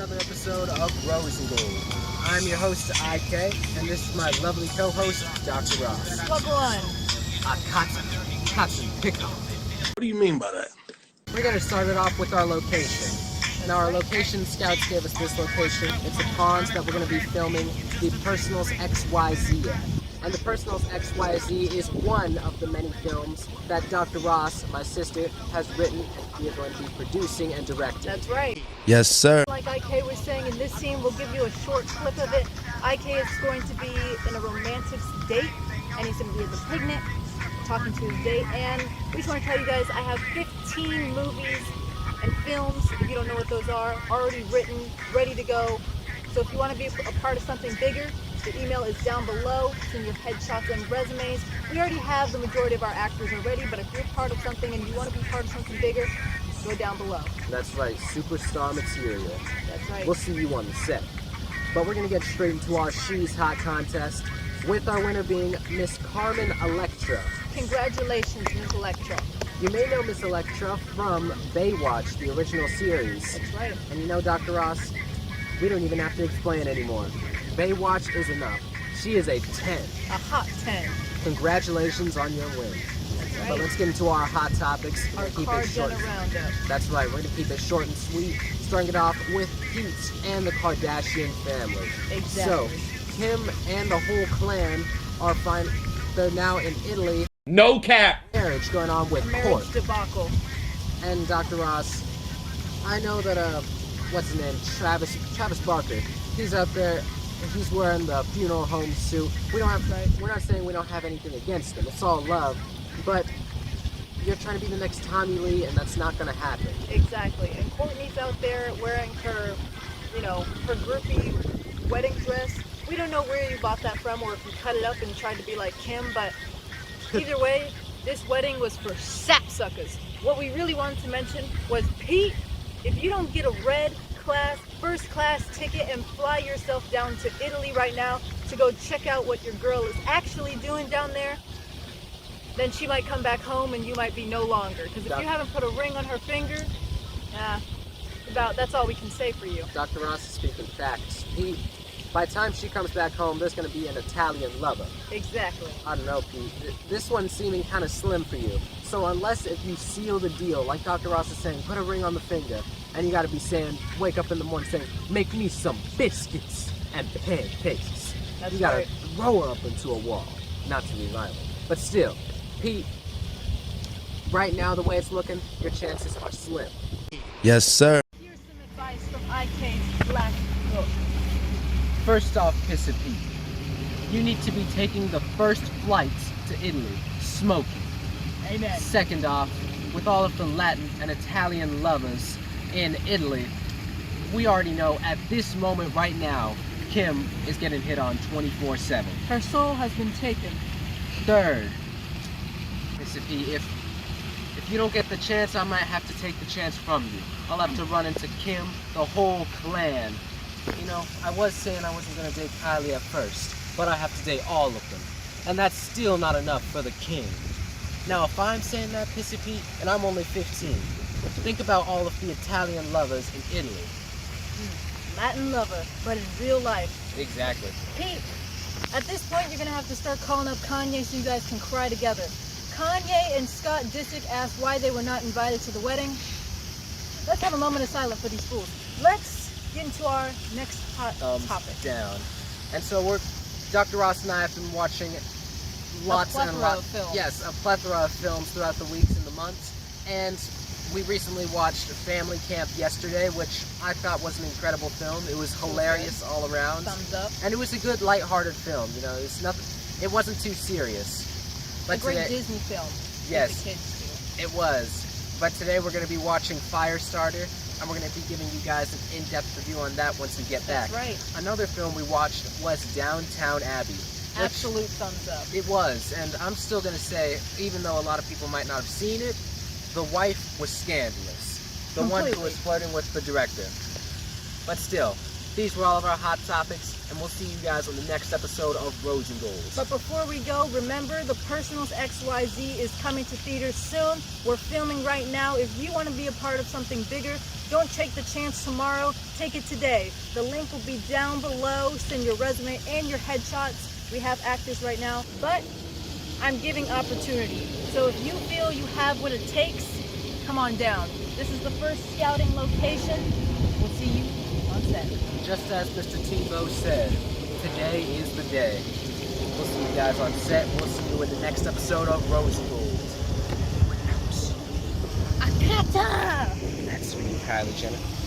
another episode of Rose and Gold. I'm your host, IK, and this is my lovely co-host, Dr. Ross. Plug one. Patterson, pick up. What do you mean by that? We're going to start it off with our location. And our location scouts gave us this location. It's a pond that we're going to be filming the Personals.XYZ at. And the Personals.XYZ is one of the many films that Dr. Ross, my sister, has written and we are going to be producing and directing. That's right. Yes, sir. Like IK was saying, in this scene, we'll give you a short clip of it. IK is going to be in a romantic date, and he's going to be at the picnic, talking to his date. And we just want to tell you guys, I have 15 movies and films, if you don't know what those are, already written, ready to go. So if you want to be a part of something bigger, the email is down below. Send your headshots and resumes. We already have the majority of our actors already, but if you're part of something and you want to be part of something bigger, go down below. That's right, superstar material. That's right. We'll see you on the set. But we're going to get straight into our She's Hot contest, with our winner being Miss Carmen Electra. Congratulations, Miss Electra. You may know Miss Electra from Baywatch, the original series. That's right. And you know, Dr. Ross, we don't even have to explain anymore. Baywatch is enough. She is a 10. A hot 10. Congratulations on your win. That's right. But let's get into our hot topics. Our Kardashian roundup. That's right, we're going to keep it short and sweet, starting it off with Pete and the Kardashian family. Exactly. So, Kim and the whole clan are fine. They're now in Italy. No cap. Marriage going on with Marriage Kourtney. debacle. And Dr. Ross, I know that, what's his name? Travis Barker. He's up there. He's wearing the funeral home suit. We're not saying we don't have anything against him. It's all love. But you're trying to be the next Tommy Lee, and that's not going to happen. Exactly. And Kourtney's out there wearing her, her groupie wedding dress. We don't know where you bought that from or if you cut it up and tried to be like Kim, but either way, this wedding was for sapsuckers. What we really wanted to mention was, Pete, if you don't get a first class ticket and fly yourself down to Italy right now to go check out what your girl is actually doing down there, then she might come back home and you might be no longer. Because if you haven't put a ring on her finger, that's all we can say for you. Dr. Ross is speaking facts. By the time she comes back home, there's going to be an Italian lover. Exactly. I don't know, Pete. This one's seeming kind of slim for you. So unless if you seal the deal, like Dr. Ross is saying, put a ring on the finger, and you got to be saying, wake up in the morning saying, make me some biscuits and pancakes. That's you got to right. throw her up into a wall. Not to be violent. But still, Pete, right now the way it's looking, your chances are slim. Yes, sir. Here's some advice from IK's Black Book. First off, Pissa Pete, you need to be taking the first flights to Italy, smoking. Amen. Second off, with all of the Latin and Italian lovers in Italy, we already know at this moment right now, Kim is getting hit on 24/7. Her soul has been taken. Third, Pissa Pete, if you don't get the chance, I might have to take the chance from you. I'll have to run into Kim, the whole clan. I was saying I wasn't going to date Kylie at first, but I have to date all of them. And that's still not enough for the king. Now, if I'm saying that, Pissy Pete, and I'm only 15, think about all of the Italian lovers in Italy. Latin lover, but in real life. Exactly. Pete, at this point, you're going to have to start calling up Kanye so you guys can cry together. Kanye and Scott Disick asked why they were not invited to the wedding. Let's have a moment of silence for these fools. Let's get into our next hot topic. Down. And so Dr. Ross and I have been watching lots a plethora of films. Yes, a plethora of films throughout the weeks and the months. And we recently watched Family Camp yesterday, which I thought was an incredible film. It was hilarious all around. Thumbs up. And it was a good, lighthearted film. It wasn't too serious. But a great Disney film. Yes, the kids do. it was. But today we're going to be watching Firestarter, and we're going to be giving you guys an in-depth review on that once we get back. That's right. Another film we watched was Downtown Abbey. Absolute thumbs up. It was, and I'm still going to say, even though a lot of people might not have seen it, the wife was scandalous. The one who was flirting with the director. But still, these were all of our hot topics, and we'll see you guys on the next episode of Rose and Gold. But before we go, remember the Personals.XYZ is coming to theaters soon. We're filming right now. If you want to be a part of something bigger, Don't take the chance tomorrow, take it today. The link will be down below. Send your resume and your headshots. We have actors right now, but I'm giving opportunity. So if you feel you have what it takes, come on down. This is the first scouting location. We'll see you on set. Just as Mr. Tebow said, today is the day. We'll see you guys on set. We'll see you in the next episode of Rose Gold. Akata! That's me, Kylie Jenner.